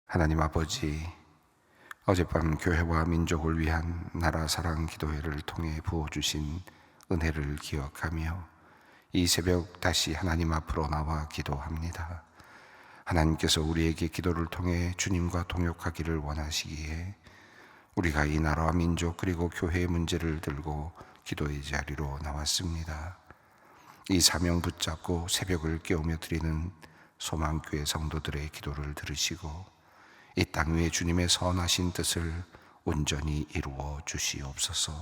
하나님 아버지, 어젯밤 교회와 민족을 위한 나라 사랑 기도회를 통해 부어주신 은혜를 기억하며 이 새벽 다시 하나님 앞으로 나와 기도합니다. 하나님께서 우리에게 기도를 통해 주님과 동역하기를 원하시기에 우리가 이 나라와 민족 그리고 교회의 문제를 들고 기도의 자리로 나왔습니다. 이 사명 붙잡고 새벽을 깨우며 드리는 소망교회 성도들의 기도를 들으시고 이 땅 위에 주님의 선하신 뜻을 온전히 이루어 주시옵소서.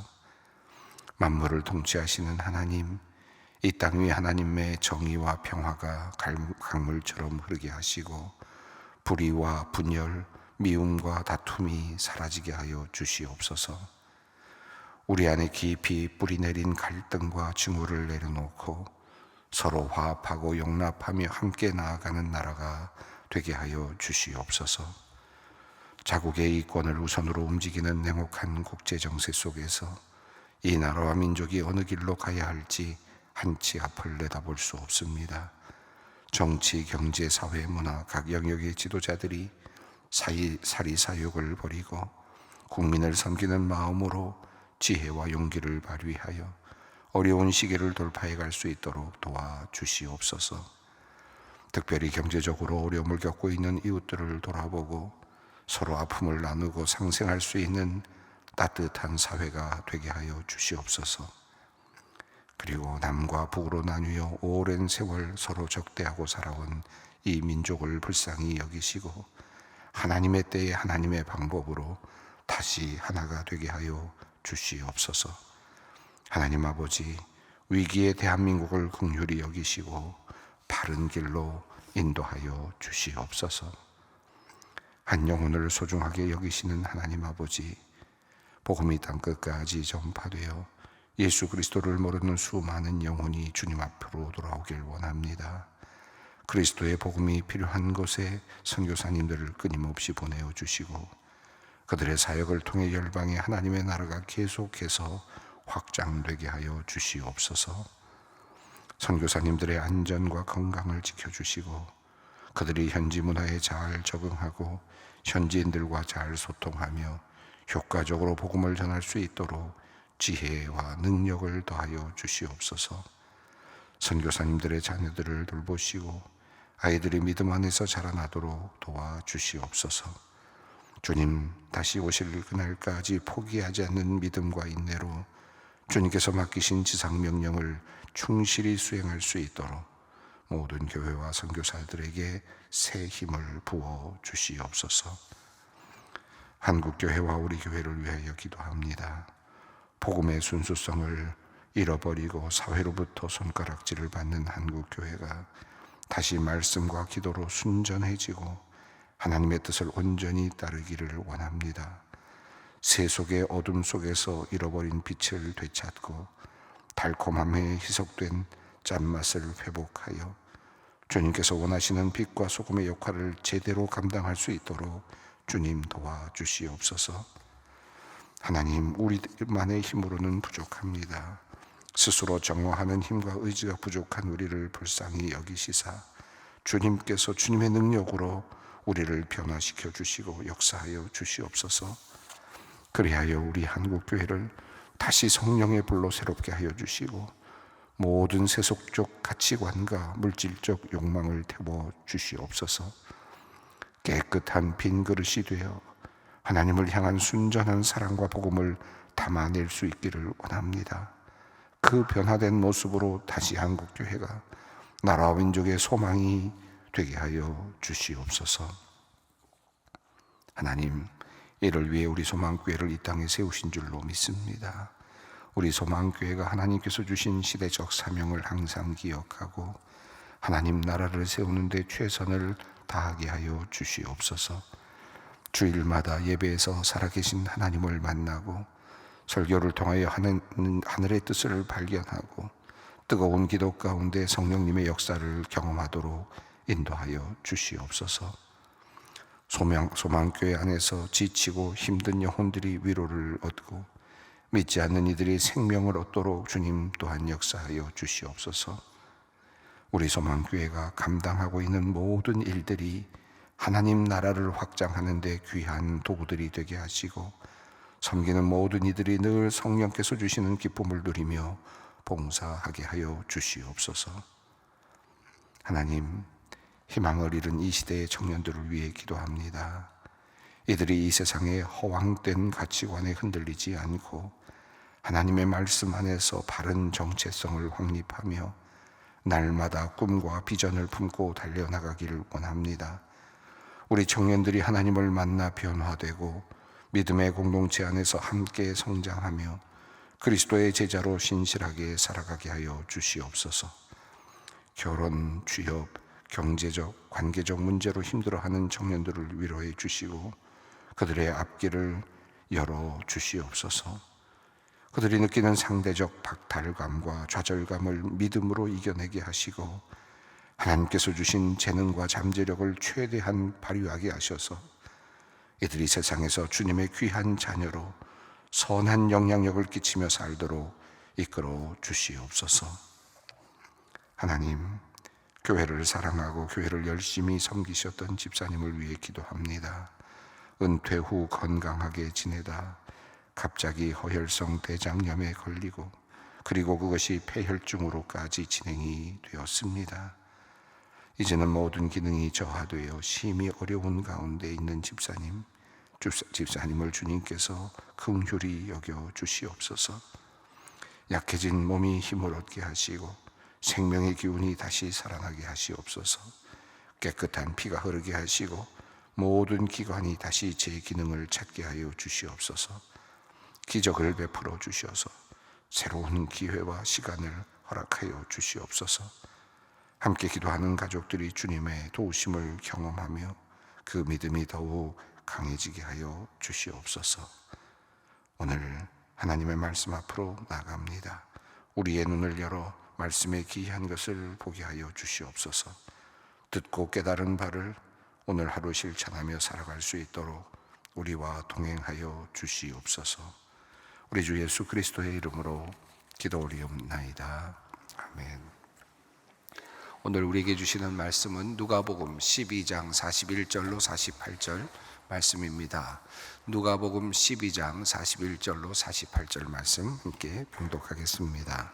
만물을 통치하시는 하나님, 이 땅 위에 하나님의 정의와 평화가 강물처럼 흐르게 하시고 불의와 분열, 미움과 다툼이 사라지게 하여 주시옵소서. 우리 안에 깊이 뿌리 내린 갈등과 증오를 내려놓고 서로 화합하고 용납하며 함께 나아가는 나라가 되게 하여 주시옵소서. 자국의 이권을 우선으로 움직이는 냉혹한 국제정세 속에서 이 나라와 민족이 어느 길로 가야 할지 한치 앞을 내다볼 수 없습니다. 정치, 경제, 사회, 문화 각 영역의 지도자들이 사리사욕을 버리고 국민을 섬기는 마음으로 지혜와 용기를 발휘하여 어려운 시기를 돌파해 갈 수 있도록 도와주시옵소서. 특별히 경제적으로 어려움을 겪고 있는 이웃들을 돌아보고 서로 아픔을 나누고 상생할 수 있는 따뜻한 사회가 되게 하여 주시옵소서. 그리고 남과 북으로 나뉘어 오랜 세월 서로 적대하고 살아온 이 민족을 불쌍히 여기시고 하나님의 때에 하나님의 방법으로 다시 하나가 되게 하여 주시옵소서. 하나님 아버지, 위기의 대한민국을 긍휼히 여기시고 바른 길로 인도하여 주시옵소서. 한 영혼을 소중하게 여기시는 하나님 아버지, 복음이 땅 끝까지 전파되어 예수 그리스도를 모르는 수많은 영혼이 주님 앞으로 돌아오길 원합니다. 그리스도의 복음이 필요한 곳에 선교사님들을 끊임없이 보내어 주시고 그들의 사역을 통해 열방의 하나님의 나라가 계속해서 확장되게 하여 주시옵소서. 선교사님들의 안전과 건강을 지켜주시고 그들이 현지 문화에 잘 적응하고 현지인들과 잘 소통하며 효과적으로 복음을 전할 수 있도록 지혜와 능력을 더하여 주시옵소서. 선교사님들의 자녀들을 돌보시고 아이들이 믿음 안에서 자라나도록 도와주시옵소서. 주님 다시 오실 그날까지 포기하지 않는 믿음과 인내로 주님께서 맡기신 지상명령을 충실히 수행할 수 있도록 모든 교회와 선교사들에게 새 힘을 부어 주시옵소서. 한국교회와 우리 교회를 위하여 기도합니다. 복음의 순수성을 잃어버리고 사회로부터 손가락질을 받는 한국교회가 다시 말씀과 기도로 순전해지고 하나님의 뜻을 온전히 따르기를 원합니다. 세속의 어둠 속에서 잃어버린 빛을 되찾고 달콤함에 희석된 짠맛을 회복하여 주님께서 원하시는 빛과 소금의 역할을 제대로 감당할 수 있도록 주님 도와주시옵소서. 하나님, 우리만의 힘으로는 부족합니다. 스스로 정화하는 힘과 의지가 부족한 우리를 불쌍히 여기시사 주님께서 주님의 능력으로 우리를 변화시켜 주시고 역사하여 주시옵소서. 그리하여 우리 한국교회를 다시 성령의 불로 새롭게 하여 주시고 모든 세속적 가치관과 물질적 욕망을 태워 주시옵소서. 깨끗한 빈 그릇이 되어 하나님을 향한 순전한 사랑과 복음을 담아낼 수 있기를 원합니다. 그 변화된 모습으로 다시 한국교회가 나라와 민족의 소망이 되게 하여 주시옵소서. 하나님, 이를 위해 우리 소망교회를 이 땅에 세우신 줄로 믿습니다. 우리 소망교회가 하나님께서 주신 시대적 사명을 항상 기억하고 하나님 나라를 세우는 데 최선을 다하게 하여 주시옵소서. 주일마다 예배에서 살아계신 하나님을 만나고 설교를 통하여 하늘의 뜻을 발견하고 뜨거운 기도 가운데 성령님의 역사를 경험하도록 인도하여 주시옵소서. 소망교회 안에서 지치고 힘든 영혼들이 위로를 얻고 믿지 않는 이들이 생명을 얻도록 주님 또한 역사하여 주시옵소서. 우리 소망교회가 감당하고 있는 모든 일들이 하나님 나라를 확장하는 데 귀한 도구들이 되게 하시고 섬기는 모든 이들이 늘 성령께서 주시는 기쁨을 누리며 봉사하게 하여 주시옵소서. 하나님, 희망을 잃은 이 시대의 청년들을 위해 기도합니다. 이들이 이 세상의 허황된 가치관에 흔들리지 않고 하나님의 말씀 안에서 바른 정체성을 확립하며 날마다 꿈과 비전을 품고 달려나가기를 원합니다. 우리 청년들이 하나님을 만나 변화되고 믿음의 공동체 안에서 함께 성장하며 그리스도의 제자로 신실하게 살아가게 하여 주시옵소서. 결혼, 취업, 경제적, 관계적 문제로 힘들어하는 청년들을 위로해 주시고 그들의 앞길을 열어 주시옵소서. 그들이 느끼는 상대적 박탈감과 좌절감을 믿음으로 이겨내게 하시고 하나님께서 주신 재능과 잠재력을 최대한 발휘하게 하셔서 이들이 세상에서 주님의 귀한 자녀로 선한 영향력을 끼치며 살도록 이끌어 주시옵소서. 하나님, 교회를 사랑하고 교회를 열심히 섬기셨던 집사님을 위해 기도합니다. 은퇴 후 건강하게 지내다 갑자기 허혈성 대장염에 걸리고 그리고 그것이 폐혈증으로까지 진행이 되었습니다. 이제는 모든 기능이 저하되어 심히 어려운 가운데 있는 집사님을 주님께서 긍휼히 여겨 주시옵소서. 약해진 몸이 힘을 얻게 하시고 생명의 기운이 다시 살아나게 하시옵소서. 깨끗한 피가 흐르게 하시고 모든 기관이 다시 제 기능을 찾게 하여 주시옵소서. 기적을 베풀어 주셔서 새로운 기회와 시간을 허락하여 주시옵소서. 함께 기도하는 가족들이 주님의 도우심을 경험하며 그 믿음이 더욱 강해지게 하여 주시옵소서. 오늘 하나님의 말씀 앞으로 나갑니다. 우리의 눈을 열어 말씀의 귀한 것을 보게 하여 주시옵소서. 듣고 깨달은 바를 오늘 하루 실천하며 살아갈 수 있도록 우리와 동행하여 주시옵소서. 우리 주 예수 그리스도의 이름으로 기도 올리옵나이다. 아멘. 오늘 우리에게 주시는 말씀은 누가복음 12장 41절로 48절 말씀입니다. 누가복음 12장 41절로 48절 말씀 함께 봉독하겠습니다.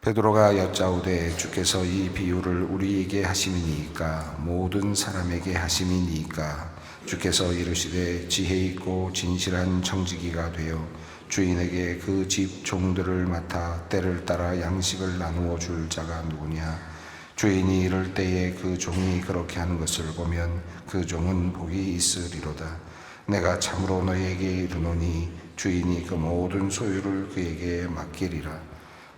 베드로가 여짜오되 주께서 이 비유를 우리에게 하심이니까 모든 사람에게 하심이니까 주께서 이르시되 지혜 있고 진실한 청지기가 되어 주인에게 그 집 종들을 맡아 때를 따라 양식을 나누어 줄 자가 누구냐? 주인이 이럴 때에 그 종이 그렇게 하는 것을 보면 그 종은 복이 있으리로다. 내가 참으로 너희에게 이르노니 주인이 그 모든 소유를 그에게 맡기리라.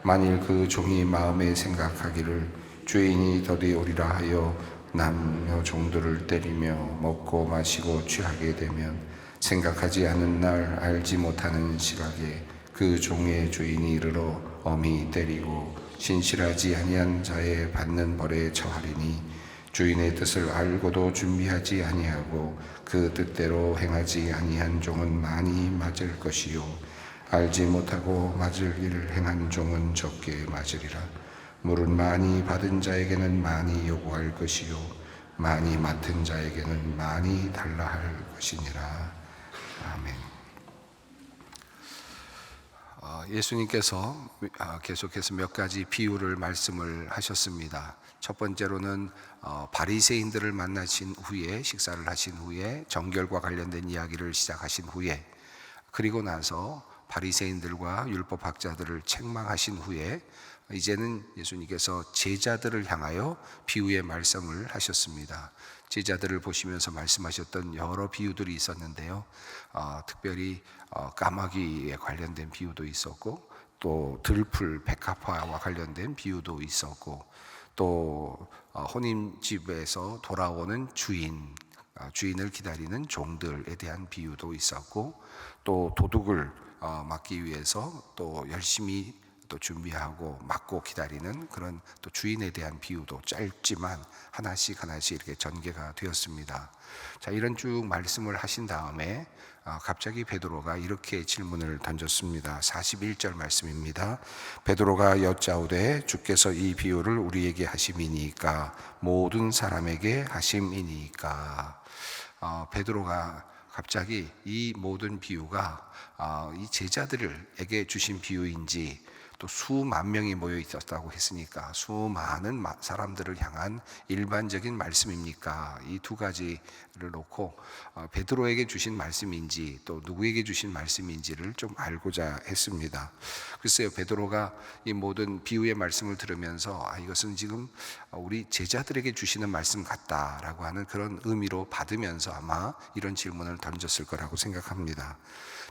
만일 그 종이 마음에 생각하기를 주인이 더디 오리라 하여 남녀 종들을 때리며 먹고 마시고 취하게 되면 생각하지 않은 날 알지 못하는 시각에 그 종의 주인이 이르러 엄히 때리고 신실하지 아니한 자의 받는 벌에 처하리니 주인의 뜻을 알고도 준비하지 아니하고 그 뜻대로 행하지 아니한 종은 많이 맞을 것이요 알지 못하고 맞을 일을 행한 종은 적게 맞으리라. 물은 많이 받은 자에게는 많이 요구할 것이요 많이 맡은 자에게는 많이 달라 할 것이니라. 아멘. 예수님께서 계속해서 몇 가지 비유를 말씀을 하셨습니다. 첫 번째로는 바리새인들을 만나신 후에 식사를 하신 후에 정결과 관련된 이야기를 시작하신 후에 그리고 나서 바리새인들과 율법학자들을 책망하신 후에 이제는 예수님께서 제자들을 향하여 비유의 말씀을 하셨습니다. 제자들을 보시면서 말씀하셨던 여러 비유들이 있었는데요. 특별히 까마귀에 관련된 비유도 있었고 또 들풀 백합화와 관련된 비유도 있었고 또 혼인집에서 돌아오는 주인을 기다리는 종들에 대한 비유도 있었고 또 도둑을 막기 위해서 또 열심히 또 준비하고 막고 기다리는 그런 또 주인에 대한 비유도 짧지만 하나씩 이렇게 전개가 되었습니다. 자, 이런 쭉 말씀을 하신 다음에 갑자기 베드로가 이렇게 질문을 던졌습니다. 41절 말씀입니다. 베드로가 여짜오되 주께서 이 비유를 우리에게 하심이니까 모든 사람에게 하심이니까. 베드로가 갑자기 이 모든 비유가 이 제자들에게 주신 비유인지, 또 수만 명이 모여 있었다고 했으니까 수많은 사람들을 향한 일반적인 말씀입니까? 이 두 가지를 놓고 베드로에게 주신 말씀인지 또 누구에게 주신 말씀인지를 좀 알고자 했습니다. 글쎄요, 베드로가 이 모든 비유의 말씀을 들으면서 이것은 지금 우리 제자들에게 주시는 말씀 같다라고 하는 그런 의미로 받으면서 아마 이런 질문을 던졌을 거라고 생각합니다.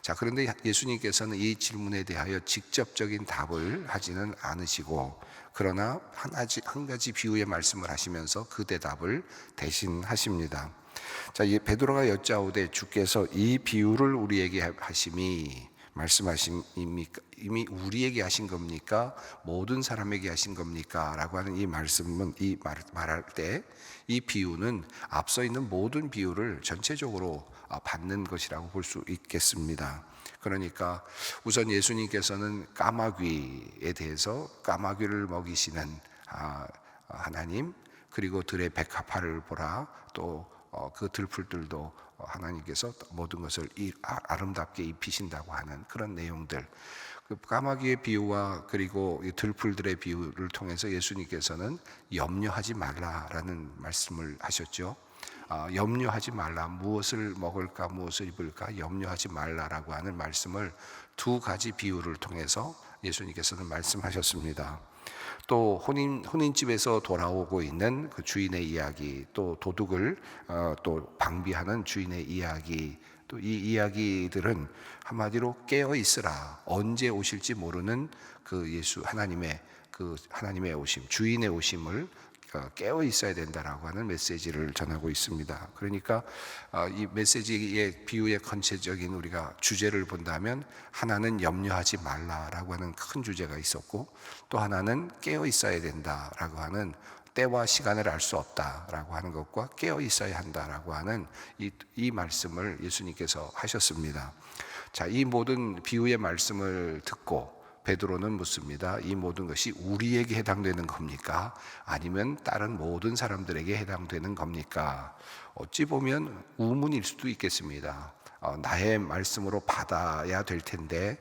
자, 그런데 예수님께서는 이 질문에 대하여 직접적인 답을 하지는 않으시고, 그러나 한 가지 비유의 말씀을 하시면서 그 대답을 대신 하십니다. 자, 베드로가 여짜오되 주께서 이 비유를 우리에게 하심이, 말씀하심입니까? 이미 우리에게 하신 겁니까? 모든 사람에게 하신 겁니까? 라고 하는 이 말씀은, 말할 때 이 비유는 앞서 있는 모든 비유를 전체적으로 받는 것이라고 볼 수 있겠습니다. 그러니까 우선 예수님께서는 까마귀에 대해서, 까마귀를 먹이시는 하나님, 그리고 들의 백합화를 보라, 또 그 들풀들도 하나님께서 모든 것을 아름답게 입히신다고 하는 그런 내용들, 그 까마귀의 비유와 그리고 이 들풀들의 비유를 통해서 예수님께서는 염려하지 말라라는 말씀을 하셨죠. 염려하지 말라, 무엇을 먹을까 무엇을 입을까 염려하지 말라라고 하는 말씀을 두 가지 비유를 통해서 예수님께서는 말씀하셨습니다. 또 혼인집에서 돌아오고 있는 그 주인의 이야기, 또 도둑을 또 방비하는 주인의 이야기, 또 이 이야기들은 한마디로 깨어 있으라, 언제 오실지 모르는 그 예수 하나님의 오심, 주인의 오심을 깨어 있어야 된다라고 하는 메시지를 전하고 있습니다. 그러니까 이 메시지의 비유의 전체적인 우리가 주제를 본다면, 하나는 염려하지 말라라고 하는 큰 주제가 있었고, 또 하나는 깨어 있어야 된다라고 하는, 때와 시간을 알 수 없다라고 하는 것과 깨어 있어야 한다라고 하는 이 말씀을 예수님께서 하셨습니다. 자, 이 모든 비유의 말씀을 듣고 베드로는 묻습니다. 이 모든 것이 우리에게 해당되는 겁니까? 아니면 다른 모든 사람들에게 해당되는 겁니까? 어찌 보면 우문일 수도 있겠습니다. 나의 말씀으로 받아야 될 텐데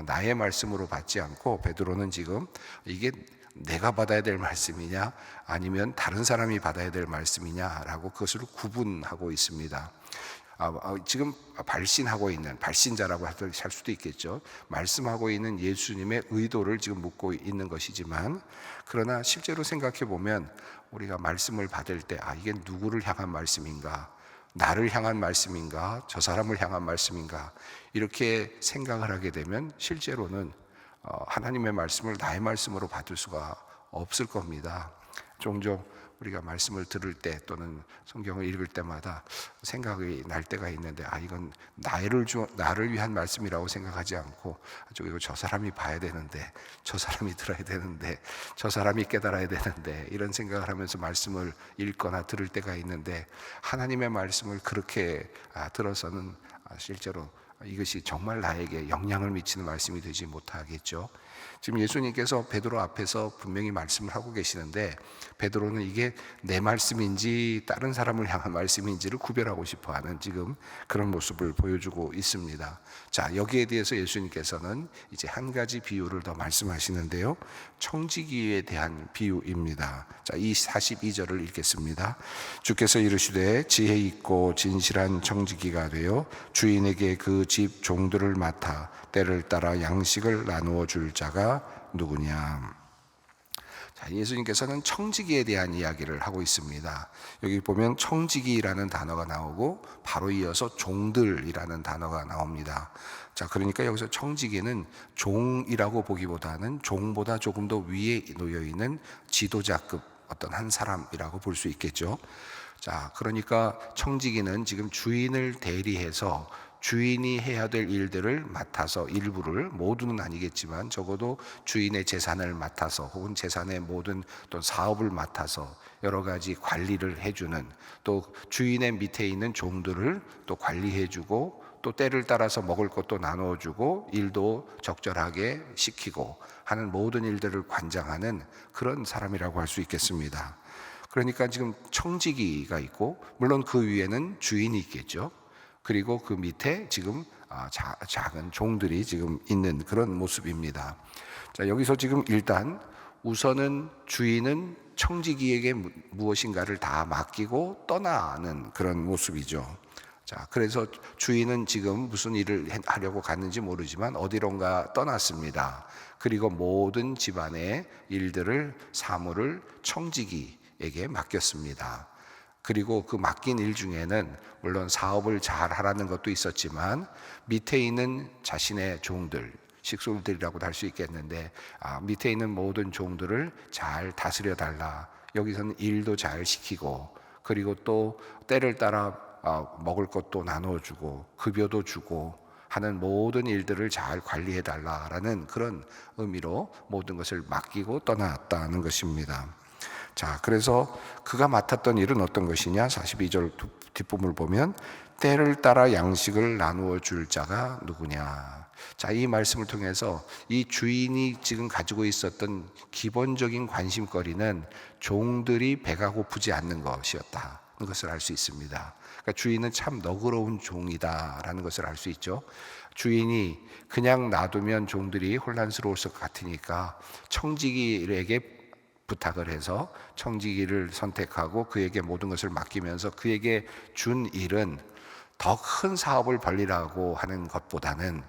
나의 말씀으로 받지 않고, 베드로는 지금 이게 내가 받아야 될 말씀이냐 아니면 다른 사람이 받아야 될 말씀이냐라고 그것을 구분하고 있습니다. 지금 발신하고 있는, 발신자라고 할 수도 있겠죠. 말씀하고 있는 예수님의 의도를 지금 묻고 있는 것이지만, 그러나 실제로 생각해 보면 우리가 말씀을 받을 때 이게 누구를 향한 말씀인가, 나를 향한 말씀인가, 저 사람을 향한 말씀인가, 이렇게 생각을 하게 되면 실제로는 하나님의 말씀을 나의 말씀으로 받을 수가 없을 겁니다. 종종 우리가 말씀을 들을 때 또는 성경을 읽을 때마다 생각이 날 때가 있는데, 이건 나를 위한 말씀이라고 생각하지 않고, 이거 저 사람이 봐야 되는데, 저 사람이 들어야 되는데, 저 사람이 깨달아야 되는데, 이런 생각을 하면서 말씀을 읽거나 들을 때가 있는데, 하나님의 말씀을 그렇게 들어서는 실제로 이것이 정말 나에게 영향을 미치는 말씀이 되지 못하겠죠. 지금 예수님께서 베드로 앞에서 분명히 말씀을 하고 계시는데, 베드로는 이게 내 말씀인지 다른 사람을 향한 말씀인지를 구별하고 싶어하는 지금 그런 모습을 보여주고 있습니다. 자, 여기에 대해서 예수님께서는 이제 한 가지 비유를 더 말씀하시는데요, 청지기에 대한 비유입니다. 자, 이 42절을 읽겠습니다. 주께서 이르시되 지혜 있고 진실한 청지기가 되어 주인에게 그 집 종들을 맡아 때를 따라 양식을 나누어 줄 자가 누구냐. 자, 예수님께서는 청지기에 대한 이야기를 하고 있습니다. 여기 보면 청지기라는 단어가 나오고 바로 이어서 종들이라는 단어가 나옵니다. 자, 그러니까 여기서 청지기는 종이라고 보기보다는 종보다 조금 더 위에 놓여 있는 지도자급 어떤 한 사람이라고 볼 수 있겠죠. 자, 그러니까 청지기는 지금 주인을 대리해서 주인이 해야 될 일들을 맡아서, 일부를, 모두는 아니겠지만 적어도 주인의 재산을 맡아서, 혹은 재산의 모든 또 사업을 맡아서 여러 가지 관리를 해주는, 또 주인의 밑에 있는 종들을 또 관리해주고, 또 때를 따라서 먹을 것도 나눠주고 일도 적절하게 시키고 하는 모든 일들을 관장하는 그런 사람이라고 할 수 있겠습니다. 그러니까 지금 청지기가 있고, 물론 그 위에는 주인이 있겠죠. 그리고 그 밑에 지금 작은 종들이 지금 있는 그런 모습입니다. 자, 여기서 지금 일단 우선은 주인은 청지기에게 무엇인가를 다 맡기고 떠나는 그런 모습이죠. 자, 그래서 주인은 지금 무슨 일을 하려고 갔는지 모르지만 어디론가 떠났습니다. 그리고 모든 집안의 일들을, 사물을 청지기에게 맡겼습니다. 그리고 그 맡긴 일 중에는 물론 사업을 잘 하라는 것도 있었지만, 밑에 있는 자신의 종들, 식솔들이라고도 할 수 있겠는데, 밑에 있는 모든 종들을 잘 다스려 달라. 여기서는 일도 잘 시키고, 그리고 또 때를 따라 먹을 것도 나눠주고 급여도 주고 하는 모든 일들을 잘 관리해 달라라는 그런 의미로 모든 것을 맡기고 떠났다는 것입니다. 자, 그래서 그가 맡았던 일은 어떤 것이냐? 42절 뒷부분을 보면 때를 따라 양식을 나누어 줄 자가 누구냐? 자, 이 말씀을 통해서 이 주인이 지금 가지고 있었던 기본적인 관심거리는 종들이 배가 고프지 않는 것이었다는 것을 알 수 있습니다. 그러니까 주인은 참 너그러운 종이다라는 것을 알 수 있죠. 주인이 그냥 놔두면 종들이 혼란스러울 것 같으니까 청지기에게 부탁을 해서 청지기를 선택하고 그에게 모든 것을 맡기면서 그에게 준 일은 더 큰 사업을 벌리라고 하는 것보다는,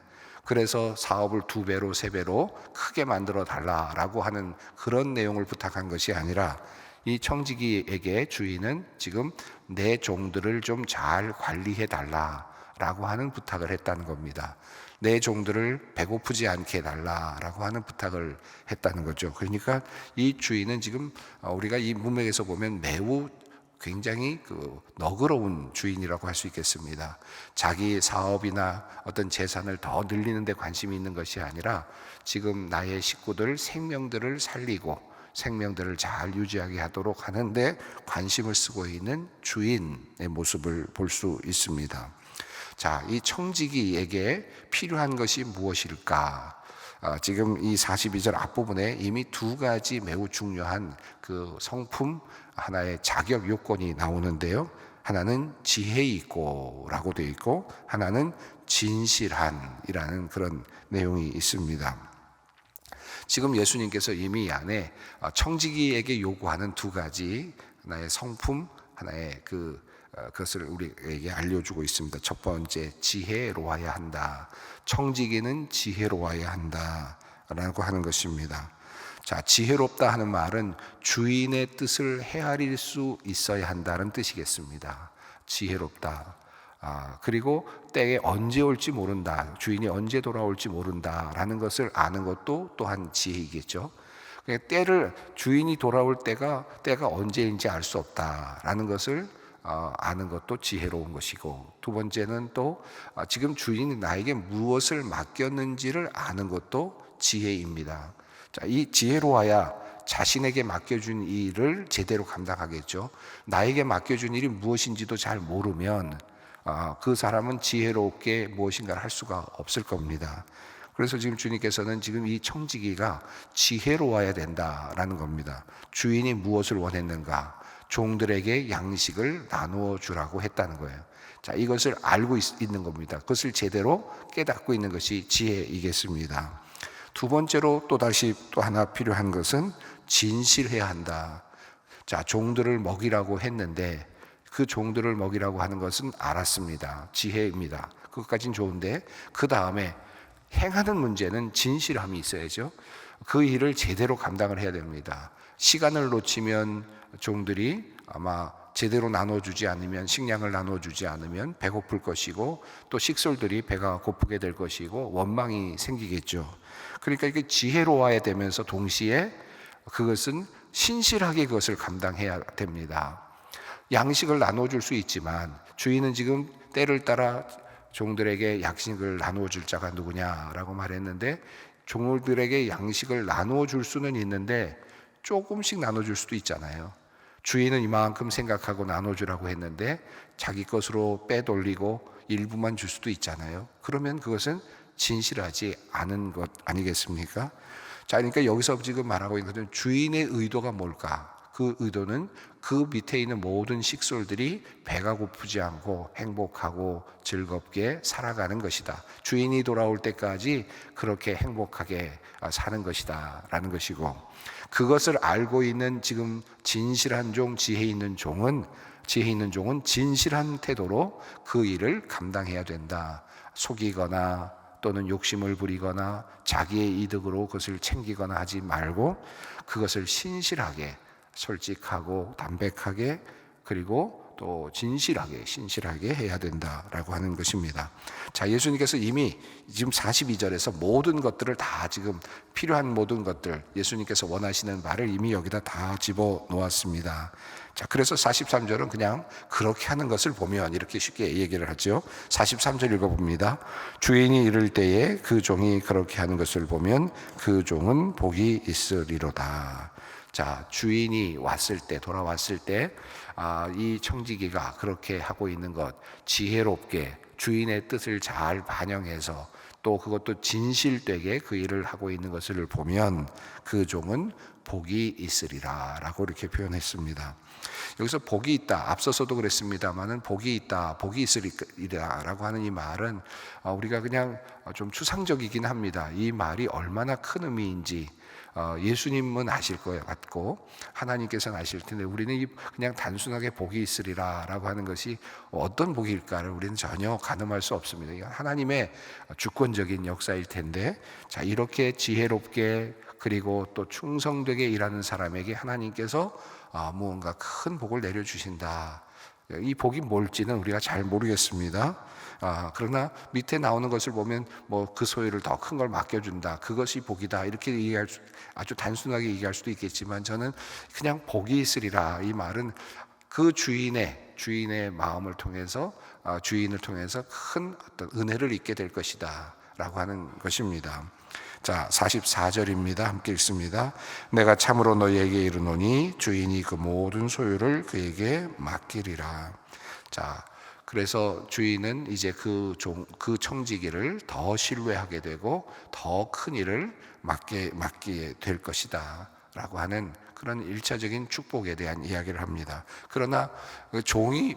그래서 사업을 2배로 3배로 크게 만들어 달라라고 하는 그런 내용을 부탁한 것이 아니라, 이 청지기에게 주인은 지금 내 종들을 좀 잘 관리해 달라라고 하는 부탁을 했다는 겁니다. 내 종들을 배고프지 않게 해달라라고 하는 부탁을 했다는 거죠. 그러니까 이 주인은 지금 우리가 이 문맥에서 보면 매우 굉장히 너그러운 주인이라고 할 수 있겠습니다. 자기 사업이나 어떤 재산을 더 늘리는 데 관심이 있는 것이 아니라 지금 나의 식구들 생명들을 살리고 생명들을 잘 유지하게 하도록 하는데 관심을 쓰고 있는 주인의 모습을 볼 수 있습니다. 자, 이 청지기에게 필요한 것이 무엇일까? 지금 이 42절 앞부분에 이미 2가지 매우 중요한 그 성품, 하나의 자격 요건이 나오는데요. 하나는 지혜 있고 라고 되어 있고, 하나는 진실한이라는 그런 내용이 있습니다. 지금 예수님께서 이미 이 안에 청지기에게 요구하는 2가지, 하나의 성품, 하나의 그것을 우리에게 알려주고 있습니다. 첫 번째, 지혜로워야 한다. 청지기는 지혜로워야 한다 라고 하는 것입니다. 자, 지혜롭다 하는 말은 주인의 뜻을 헤아릴 수 있어야 한다는 뜻이겠습니다. 지혜롭다. 그리고 때에 언제 올지 모른다, 주인이 언제 돌아올지 모른다라는 것을 아는 것도 또한 지혜이겠죠. 그러니까 때를, 주인이 돌아올 때가 언제인지 알 수 없다라는 것을 아는 것도 지혜로운 것이고, 2번째는 또 지금 주인이 나에게 무엇을 맡겼는지를 아는 것도 지혜입니다. 자, 이 지혜로워야 자신에게 맡겨준 일을 제대로 감당하겠죠. 나에게 맡겨준 일이 무엇인지도 잘 모르면 그 사람은 지혜롭게 무엇인가를 할 수가 없을 겁니다. 그래서 지금 주님께서는 지금 이 청지기가 지혜로워야 된다라는 겁니다. 주인이 무엇을 원했는가, 종들에게 양식을 나누어 주라고 했다는 거예요. 자, 이것을 알고 있는 겁니다. 그것을 제대로 깨닫고 있는 것이 지혜이겠습니다. 2번째로 또다시 또 하나 필요한 것은 진실해야 한다. 자, 종들을 먹이라고 했는데 그 종들을 먹이라고 하는 것은 알았습니다. 지혜입니다. 그것까지는 좋은데 그 다음에 행하는 문제는 진실함이 있어야죠. 그 일을 제대로 감당을 해야 됩니다. 시간을 놓치면 종들이 아마 제대로 나눠주지 않으면, 식량을 나눠주지 않으면 배고플 것이고, 또 식솔들이 배가 고프게 될 것이고 원망이 생기겠죠. 그러니까 이게 지혜로워야 되면서 동시에 그것은 신실하게 그것을 감당해야 됩니다. 양식을 나눠줄 수 있지만 주인은 지금 때를 따라 종들에게 양식을 나누어 줄 자가 누구냐라고 말했는데, 종들에게 양식을 나누어 줄 수는 있는데 조금씩 나눠줄 수도 있잖아요. 주인은 이만큼 생각하고 나눠주라고 했는데 자기 것으로 빼돌리고 일부만 줄 수도 있잖아요. 그러면 그것은 진실하지 않은 것 아니겠습니까? 자, 그러니까 여기서 지금 말하고 있는 것은 주인의 의도가 뭘까? 그 의도는 그 밑에 있는 모든 식솔들이 배가 고프지 않고 행복하고 즐겁게 살아가는 것이다. 주인이 돌아올 때까지 그렇게 행복하게 사는 것이다 라는 것이고, 그것을 알고 있는 지금 진실한 종, 지혜 있는 종은 진실한 태도로 그 일을 감당해야 된다. 속이거나 또는 욕심을 부리거나 자기의 이득으로 그것을 챙기거나 하지 말고 그것을 신실하게, 솔직하고 담백하게, 그리고 또 신실하게 해야 된다라고 하는 것입니다. 자, 예수님께서 이미 지금 42절에서 모든 것들을 다, 지금 필요한 모든 것들, 예수님께서 원하시는 말을 이미 여기다 다 집어 놓았습니다. 자, 그래서 43절은 그냥 그렇게 하는 것을 보면 이렇게 쉽게 얘기를 하죠. 43절 읽어봅니다. 주인이 이를 때에 그 종이 그렇게 하는 것을 보면 그 종은 복이 있으리로다. 자, 주인이 왔을 때, 돌아왔을 때, 이 청지기가 그렇게 하고 있는 것, 지혜롭게 주인의 뜻을 잘 반영해서 또 그것도 진실되게 그 일을 하고 있는 것을 보면 그 종은 복이 있으리라 라고 이렇게 표현했습니다. 여기서 복이 있다, 앞서서도 그랬습니다만은 복이 있다, 복이 있으리라 라고 하는 이 말은 우리가 그냥 좀 추상적이긴 합니다. 이 말이 얼마나 큰 의미인지 예수님은 아실 것 같고 하나님께서는 아실 텐데, 우리는 그냥 단순하게 복이 있으리라 라고 하는 것이 어떤 복일까를 우리는 전혀 가늠할 수 없습니다. 이건 하나님의 주권적인 역사일 텐데, 자, 이렇게 지혜롭게 그리고 또 충성되게 일하는 사람에게 하나님께서 무언가 큰 복을 내려주신다. 이 복이 뭘지는 우리가 잘 모르겠습니다. 그러나 밑에 나오는 것을 보면 뭐 그 소유를 더 큰 걸 맡겨준다, 그것이 복이다, 이렇게 아주 단순하게 얘기할 수도 있겠지만, 저는 그냥 복이 있으리라, 이 말은 그 주인의 마음을 통해서, 주인을 통해서 큰 어떤 은혜를 입게 될 것이다 라고 하는 것입니다. 자, 44절입니다. 함께 읽습니다. 내가 참으로 너희에게 이르노니 주인이 그 모든 소유를 그에게 맡기리라. 자, 그래서 주인은 이제 그 청지기를 더 신뢰하게 되고 더 큰 일을 맡게 될 것이다 라고 하는 그런 일차적인 축복에 대한 이야기를 합니다. 그러나 그 종이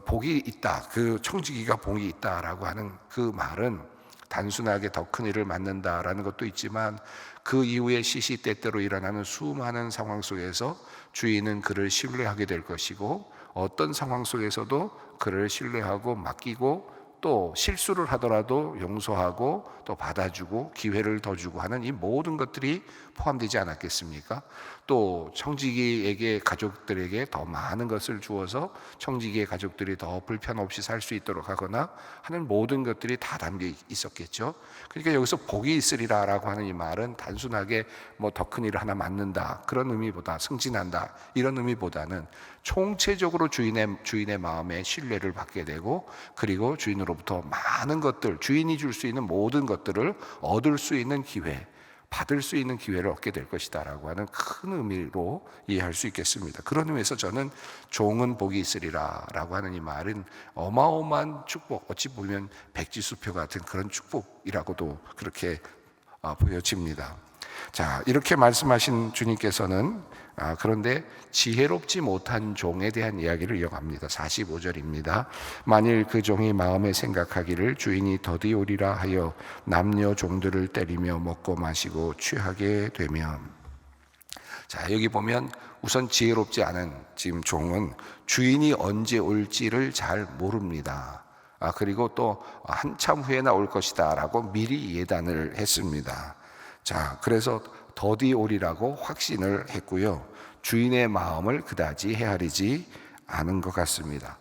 복이 있다, 그 청지기가 복이 있다라고 하는 그 말은 단순하게 더 큰 일을 맡는다라는 것도 있지만, 그 이후에 시시때때로 일어나는 수많은 상황 속에서 주인은 그를 신뢰하게 될 것이고, 어떤 상황 속에서도 그를 신뢰하고 맡기고 또 실수를 하더라도 용서하고 또 받아주고 기회를 더 주고 하는 이 모든 것들이 포함되지 않았겠습니까? 또 청지기에게, 가족들에게 더 많은 것을 주어서 청지기의 가족들이 더 불편 없이 살 수 있도록 하거나 하는 모든 것들이 다 담겨 있었겠죠. 그러니까 여기서 복이 있으리라라고 하는 이 말은 단순하게 뭐 더 큰 일을 하나 맡는다, 그런 의미보다, 승진한다, 이런 의미보다는 총체적으로 주인의 마음에 신뢰를 받게 되고, 그리고 주인으로부터 많은 것들, 주인이 줄 수 있는 모든 것들을 얻을 수 있는 기회, 받을 수 있는 기회를 얻게 될 것이다 라고 하는 큰 의미로 이해할 수 있겠습니다. 그런 의미에서 저는 종은 복이 있으리라 라고 하는 이 말은 어마어마한 축복, 어찌 보면 백지수표 같은 그런 축복이라고도 그렇게 보여집니다. 자, 이렇게 말씀하신 주님께서는 그런데 지혜롭지 못한 종에 대한 이야기를 이어갑니다. 45절입니다. 만일 그 종이 마음에 생각하기를 주인이 더디오리라 하여 남녀 종들을 때리며 먹고 마시고 취하게 되면, 자, 여기 보면 우선 지혜롭지 않은 지금 종은 주인이 언제 올지를 잘 모릅니다. 그리고 또 한참 후에나 올 것이다 라고 미리 예단을 했습니다. 자, 그래서 더디오리라고 확신을 했고요, 주인의 마음을 그다지 헤아리지 않은 것 같습니다.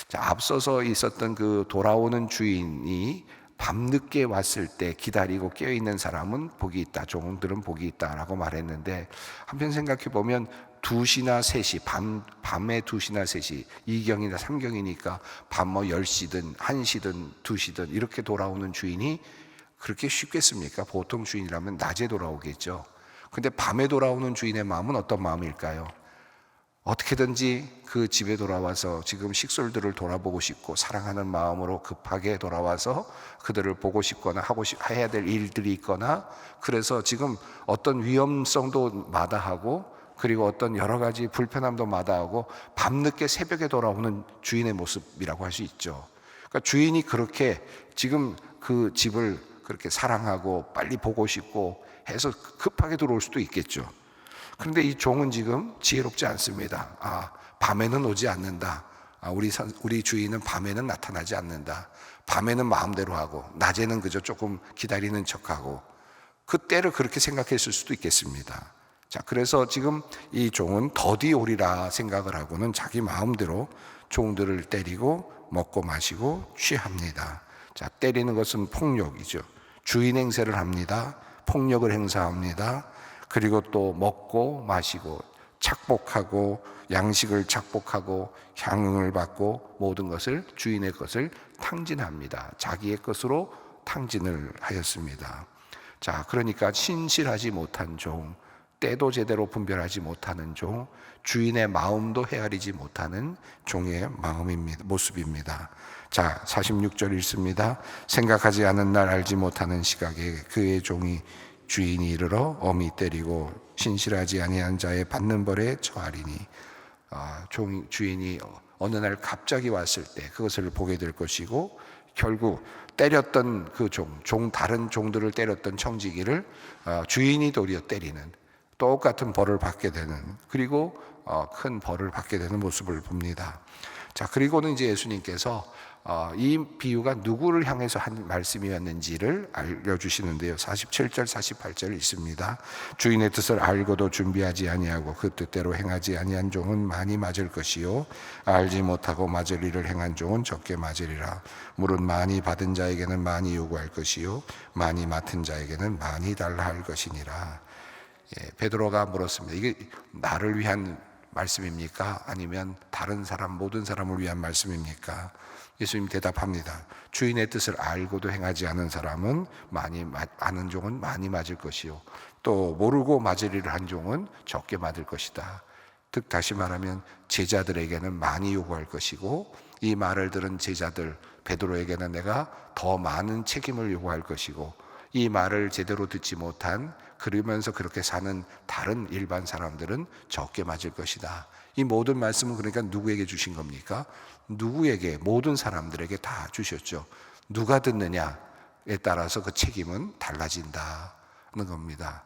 자, 앞서서 있었던 그 돌아오는 주인이 밤늦게 왔을 때 기다리고 깨어있는 사람은 복이 있다, 종들은 복이 있다라고 말했는데, 한편 생각해 보면 2시나 3시, 밤에 2시나 3시, 2경이나 3경이니까 밤 10시든 1시든 2시든 이렇게 돌아오는 주인이 그렇게 쉽겠습니까? 보통 주인이라면 낮에 돌아오겠죠. 근데 밤에 돌아오는 주인의 마음은 어떤 마음일까요? 어떻게든지 그 집에 돌아와서 지금 식솔들을 돌아보고 싶고 사랑하는 마음으로 급하게 돌아와서 그들을 보고 싶거나 해야 될 일들이 있거나, 그래서 지금 어떤 위험성도 마다하고 그리고 어떤 여러 가지 불편함도 마다하고 밤늦게 새벽에 돌아오는 주인의 모습이라고 할 수 있죠. 그러니까 주인이 그렇게 지금 그 집을 그렇게 사랑하고 빨리 보고 싶고 해서 급하게 들어올 수도 있겠죠. 그런데 이 종은 지금 지혜롭지 않습니다. 밤에는 오지 않는다. 우리 주인은 밤에는 나타나지 않는다. 밤에는 마음대로 하고 낮에는 그저 조금 기다리는 척하고, 그 때를 그렇게 생각했을 수도 있겠습니다. 자, 그래서 지금 이 종은 더디 오리라 생각을 하고는 자기 마음대로 종들을 때리고 먹고 마시고 취합니다. 자, 때리는 것은 폭력이죠. 주인 행세를 합니다. 폭력을 행사합니다. 그리고 또 먹고 마시고 착복하고 양식을 착복하고 향응을 받고 모든 것을, 주인의 것을 탕진합니다. 자기의 것으로 탕진을 하였습니다. 자, 그러니까 신실하지 못한 종, 때도 제대로 분별하지 못하는 종, 주인의 마음도 헤아리지 못하는 종의 모습입니다. 자, 46절 읽습니다. 생각하지 않은 날 알지 못하는 시각에 그의 종이 주인이 이르러 엄히 때리고 신실하지 아니한 자의 받는 벌에 처하리니, 주인이 어느 날 갑자기 왔을 때 그것을 보게 될 것이고, 결국 때렸던 그 다른 종들을 때렸던 청지기를 주인이 도리어 때리는 똑같은 벌을 받게 되는, 그리고 큰 벌을 받게 되는 모습을 봅니다. 자, 그리고는 이제 예수님께서 이 비유가 누구를 향해서 한 말씀이었는지를 알려주시는데요. 47절 48절 있습니다. 주인의 뜻을 알고도 준비하지 아니하고 그 뜻대로 행하지 아니한 종은 많이 맞을 것이요 알지 못하고 맞을 일을 행한 종은 적게 맞으리라. 물은 많이 받은 자에게는 많이 요구할 것이요 많이 맡은 자에게는 많이 달라 할 것이니라. 베드로가 물었습니다. 이게 나를 위한 말씀입니까? 아니면 다른 사람, 모든 사람을 위한 말씀입니까? 예수님 대답합니다. 주인의 뜻을 알고도 행하지 않은 사람은 아는 종은 많이 맞을 것이요 또 모르고 맞을 일을 한 종은 적게 맞을 것이다. 즉 다시 말하면 제자들에게는 많이 요구할 것이고, 이 말을 들은 제자들 베드로에게는 내가 더 많은 책임을 요구할 것이고, 이 말을 제대로 듣지 못한, 그러면서 그렇게 사는 다른 일반 사람들은 적게 맞을 것이다. 이 모든 말씀은 그러니까 누구에게 주신 겁니까? 누구에게? 모든 사람들에게 다 주셨죠. 누가 듣느냐에 따라서 그 책임은 달라진다는 겁니다.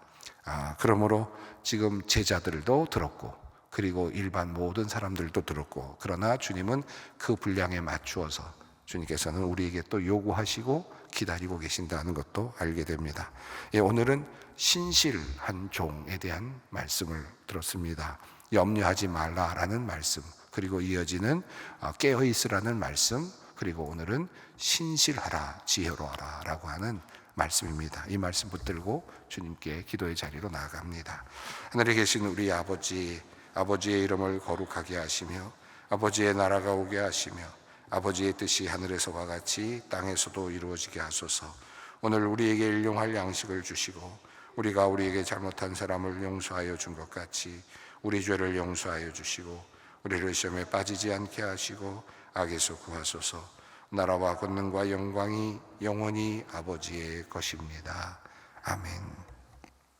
그러므로 지금 제자들도 들었고, 그리고 일반 모든 사람들도 들었고, 그러나 주님은 그 분량에 맞추어서 주님께서는 우리에게 또 요구하시고 기다리고 계신다는 것도 알게 됩니다. 오늘은 신실한 종에 대한 말씀을 들었습니다. 염려하지 말라라는 말씀, 그리고 이어지는 깨어있으라는 말씀, 그리고 오늘은 신실하라, 지혜로워라 라고 하는 말씀입니다. 이 말씀 붙들고 주님께 기도의 자리로 나아갑니다. 하늘에 계신 우리 아버지, 아버지의 이름을 거룩하게 하시며 아버지의 나라가 오게 하시며 아버지의 뜻이 하늘에서와 같이 땅에서도 이루어지게 하소서. 오늘 우리에게 일용할 양식을 주시고 우리가 우리에게 잘못한 사람을 용서하여 준 것 같이 우리 죄를 용서하여 주시고 우리를 시험에 빠지지 않게 하시고 악에서 구하소서. 나라와 권능과 영광이 영원히 아버지의 것입니다. 아멘.